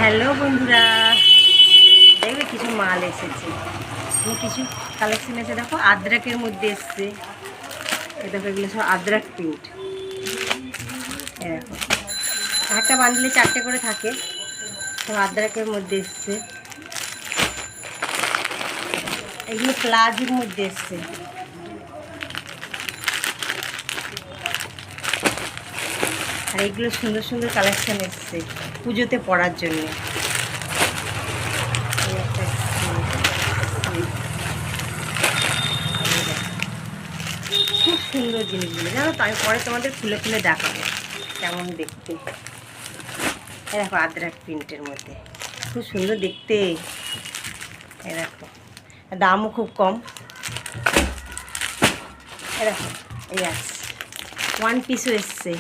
Hello বন্ধুরা, দেখবে কিছু মাল এসেছে, কিছু কালেকশন এসে দেখো আদ্রাকের মধ্যে এসছে। দেখো এগুলো সব আদ্রাক প্রিন্ট। দেখো একটা বান্ডিলে 4টে করে থাকে, সব আদ্রাকের মধ্যে এসছে। এগুলো প্লাজোর মধ্যে এসছে। আর এগুলো সুন্দর সুন্দর কালেকশন এসছে পুজোতে পরার জন্য। খুব সুন্দর জিনিসগুলো জানো তো, আমি পরে তোমাদের খুলে খুলে দেখাবো কেমন দেখতে। দেখো আদ্রাক প্রিন্টের মধ্যে খুব সুন্দর দেখতে। দেখো দামও খুব কম। দেখো এই আছে, 1 পিসও এসছে,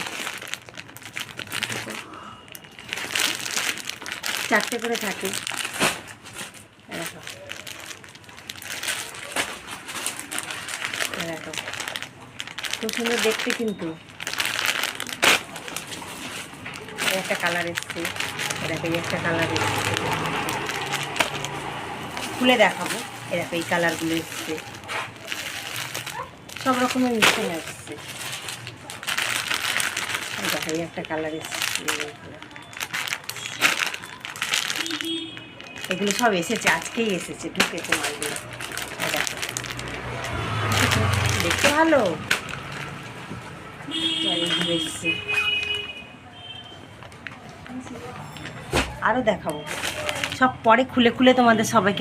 4টে করে থাকে। দেখো দেখো খুব সুন্দর দেখতে, কিন্তু একটা কালার এসছে। দেখো এই একটা কালার এসছে, খুলে দেখাবো। এরকম এই কালারগুলো এসছে, সব রকমের মিশন আসছে। দেখো এই একটা কালার এসছে, এগুলো সব এসেছে, আজকেই এসেছে, ঢুকেছে মালগুলো। দেখো দেখতে ভালো এসছে। আরও দেখাবো, সব পরে খুলে খুলে তোমাদের সবাইকে